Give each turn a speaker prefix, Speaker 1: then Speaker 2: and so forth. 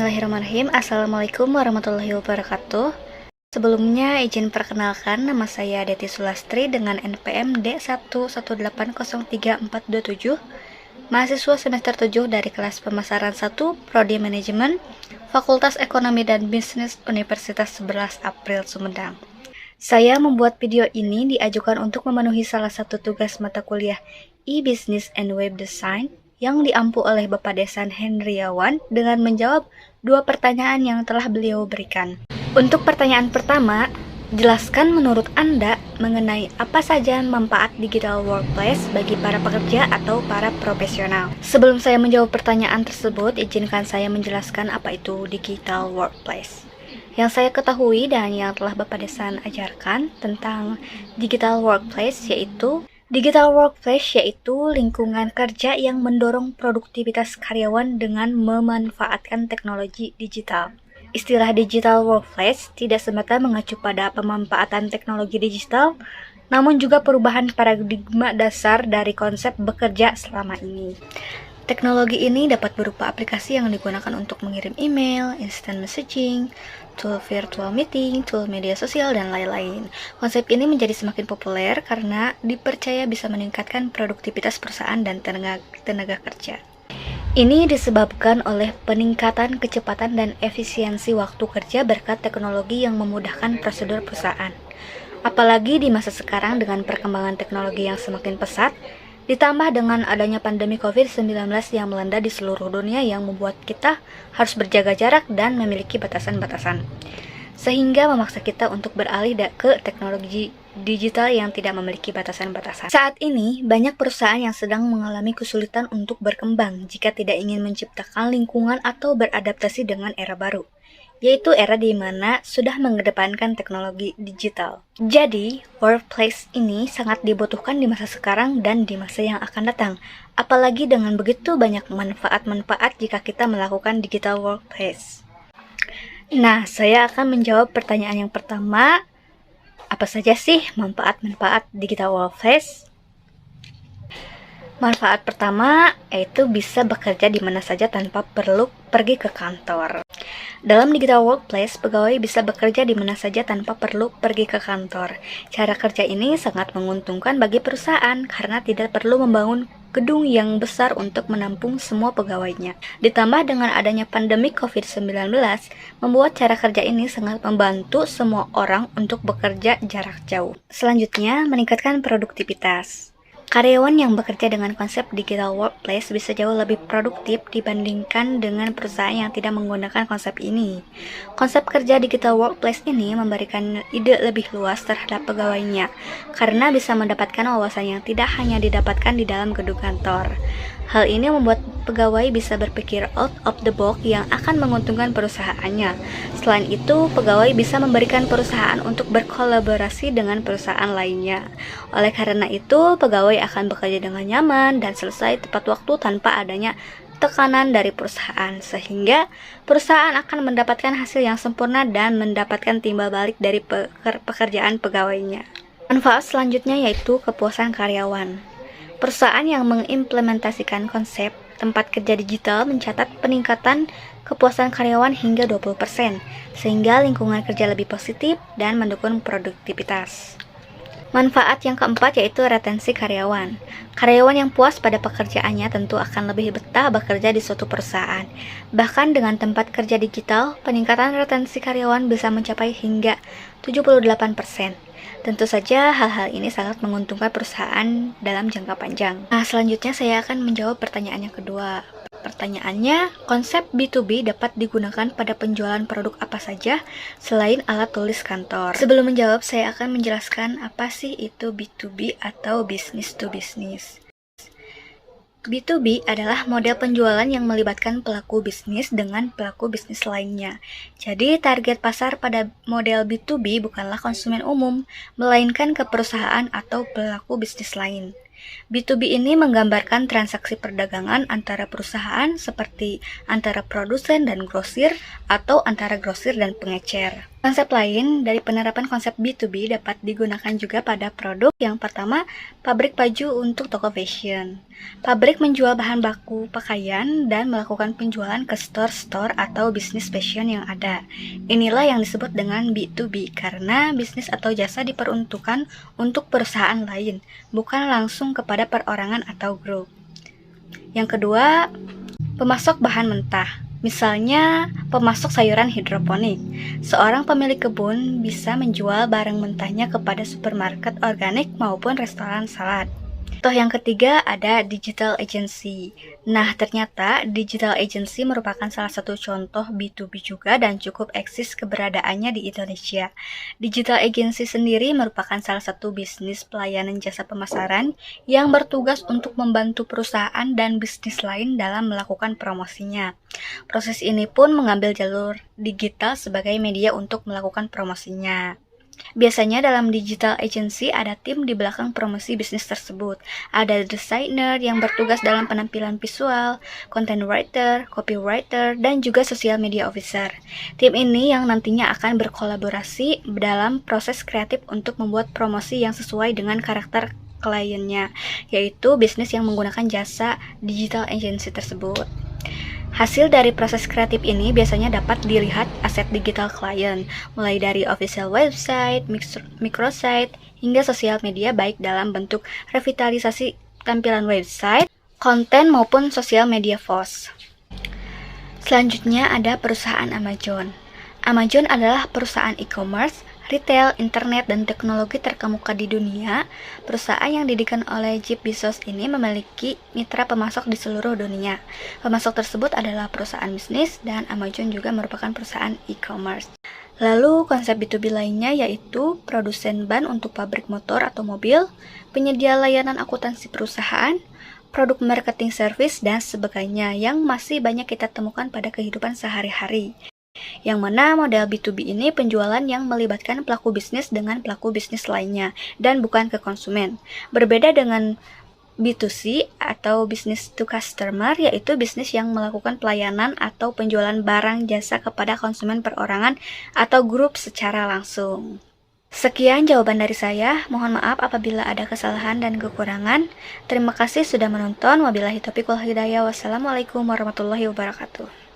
Speaker 1: Bismillahirrahmanirrahim. Assalamualaikum warahmatullahi wabarakatuh. Sebelumnya izin perkenalkan, nama saya Deti Sulastri dengan NPM D118034227, mahasiswa semester 7 dari kelas pemasaran 1, Prodi Manajemen, Fakultas Ekonomi dan Bisnis Universitas 11 April Sumedang. Saya membuat video ini diajukan untuk memenuhi salah satu tugas mata kuliah e-Business and Web Design yang diampu oleh Bapak Desan Hendriawan dengan menjawab 2 pertanyaan yang telah beliau berikan. Untuk pertanyaan pertama, jelaskan menurut Anda mengenai apa saja manfaat digital workplace bagi para pekerja atau para profesional. Sebelum saya menjawab pertanyaan tersebut, izinkan saya menjelaskan apa itu digital workplace. Yang saya ketahui dan yang telah Bapak Desan ajarkan tentang digital workplace yaitu lingkungan kerja yang mendorong produktivitas karyawan dengan memanfaatkan teknologi digital. Istilah digital workplace tidak semata mengacu pada pemanfaatan teknologi digital, namun juga perubahan paradigma dasar dari konsep bekerja selama ini. Teknologi ini dapat berupa aplikasi yang digunakan untuk mengirim email, instant messaging, tool virtual meeting, tool media sosial, dan lain-lain. Konsep ini menjadi semakin populer karena dipercaya bisa meningkatkan produktivitas perusahaan dan tenaga kerja. Ini disebabkan oleh peningkatan kecepatan dan efisiensi waktu kerja berkat teknologi yang memudahkan prosedur perusahaan. Apalagi di masa sekarang dengan perkembangan teknologi yang semakin pesat, ditambah dengan adanya pandemi COVID-19 yang melanda di seluruh dunia yang membuat kita harus berjaga jarak dan memiliki batasan-batasan, sehingga memaksa kita untuk beralih ke teknologi digital yang tidak memiliki batasan-batasan. Saat ini, banyak perusahaan yang sedang mengalami kesulitan untuk berkembang jika tidak ingin menciptakan lingkungan atau beradaptasi dengan era baru, yaitu era di mana sudah mengedepankan teknologi digital. Jadi, workplace ini sangat dibutuhkan di masa sekarang dan di masa yang akan datang. Apalagi dengan begitu banyak manfaat-manfaat jika kita melakukan digital workplace. Nah, saya akan menjawab pertanyaan yang pertama. Apa saja sih manfaat-manfaat digital workplace? Manfaat pertama yaitu bisa bekerja di mana saja tanpa perlu pergi ke kantor. Dalam digital workplace, pegawai bisa bekerja di mana saja tanpa perlu pergi ke kantor. Cara kerja ini sangat menguntungkan bagi perusahaan karena tidak perlu membangun gedung yang besar untuk menampung semua pegawainya. Ditambah dengan adanya pandemi COVID-19, membuat cara kerja ini sangat membantu semua orang untuk bekerja jarak jauh. Selanjutnya, meningkatkan produktivitas. Karyawan yang bekerja dengan konsep digital workplace bisa jauh lebih produktif dibandingkan dengan perusahaan yang tidak menggunakan konsep ini. Konsep kerja digital workplace ini memberikan ide lebih luas terhadap pegawainya, karena bisa mendapatkan wawasan yang tidak hanya didapatkan di dalam gedung kantor. Hal ini membuat pegawai bisa berpikir out of the box yang akan menguntungkan perusahaannya. Selain itu, pegawai bisa memberikan perusahaan untuk berkolaborasi dengan perusahaan lainnya. Oleh karena itu, pegawai akan bekerja dengan nyaman dan selesai tepat waktu tanpa adanya tekanan dari perusahaan, sehingga perusahaan akan mendapatkan hasil yang sempurna dan mendapatkan timbal balik dari pekerjaan pegawainya. Manfaat selanjutnya yaitu kepuasan karyawan. Perusahaan yang mengimplementasikan konsep tempat kerja digital mencatat peningkatan kepuasan karyawan hingga 20%, sehingga lingkungan kerja lebih positif dan mendukung produktivitas. Manfaat yang keempat yaitu retensi karyawan. Karyawan yang puas pada pekerjaannya tentu akan lebih betah bekerja di suatu perusahaan. Bahkan dengan tempat kerja digital, peningkatan retensi karyawan bisa mencapai hingga 78%. Tentu saja hal-hal ini sangat menguntungkan perusahaan dalam jangka panjang. Nah, selanjutnya saya akan menjawab pertanyaan yang kedua. Pertanyaannya, konsep B2B dapat digunakan pada penjualan produk apa saja selain alat tulis kantor. Sebelum menjawab, saya akan menjelaskan apa sih itu B2B atau business to business. B2B adalah model penjualan yang melibatkan pelaku bisnis dengan pelaku bisnis lainnya. Jadi, target pasar pada model B2B bukanlah konsumen umum, melainkan ke perusahaan atau pelaku bisnis lain. B2B ini menggambarkan transaksi perdagangan antara perusahaan seperti antara produsen dan grosir atau antara grosir dan pengecer. Konsep lain dari penerapan konsep B2B dapat digunakan juga pada produk. Yang pertama, pabrik baju untuk toko fashion. Pabrik menjual bahan baku pakaian dan melakukan penjualan ke store-store atau bisnis fashion yang ada. Inilah yang disebut dengan B2B karena bisnis atau jasa diperuntukkan untuk perusahaan lain, bukan langsung kepada perorangan atau grup. Yang kedua, pemasok bahan mentah. Misalnya, pemasok sayuran hidroponik. Seorang pemilik kebun bisa menjual barang mentahnya kepada supermarket organik maupun restoran salad. Contoh yang ketiga ada digital agency. Nah, ternyata digital agency merupakan salah satu contoh B2B juga dan cukup eksis keberadaannya di Indonesia. Digital agency sendiri merupakan salah satu bisnis pelayanan jasa pemasaran yang bertugas untuk membantu perusahaan dan bisnis lain dalam melakukan promosinya. Proses ini pun mengambil jalur digital sebagai media untuk melakukan promosinya. Biasanya dalam digital agency ada tim di belakang promosi bisnis tersebut. Ada desainer yang bertugas dalam penampilan visual, content writer, copywriter, dan juga social media officer. Tim ini yang nantinya akan berkolaborasi dalam proses kreatif untuk membuat promosi yang sesuai dengan karakter kliennya, yaitu bisnis yang menggunakan jasa digital agency tersebut. Hasil dari proses kreatif ini biasanya dapat dilihat aset digital klien, mulai dari official website, microsite, hingga sosial media baik dalam bentuk revitalisasi tampilan website, konten maupun sosial media post. Selanjutnya ada perusahaan Amazon. Amazon adalah perusahaan e-commerce, retail, internet, dan teknologi terkemuka di dunia. Perusahaan yang didirikan oleh Jeff Bezos ini memiliki mitra pemasok di seluruh dunia. Pemasok tersebut adalah perusahaan bisnis dan Amazon juga merupakan perusahaan e-commerce. Lalu konsep B2B lainnya yaitu produsen ban untuk pabrik motor atau mobil, penyedia layanan akuntansi perusahaan, produk marketing service, dan sebagainya yang masih banyak kita temukan pada kehidupan sehari-hari. Yang mana model B2B ini penjualan yang melibatkan pelaku bisnis dengan pelaku bisnis lainnya dan bukan ke konsumen. Berbeda dengan B2C atau business to customer, yaitu bisnis yang melakukan pelayanan atau penjualan barang jasa kepada konsumen perorangan atau grup secara langsung. Sekian jawaban dari saya. Mohon maaf apabila ada kesalahan dan kekurangan. Terima kasih sudah menonton. Wabillahi taufiq wal hidayah. Wassalamualaikum warahmatullahi wabarakatuh.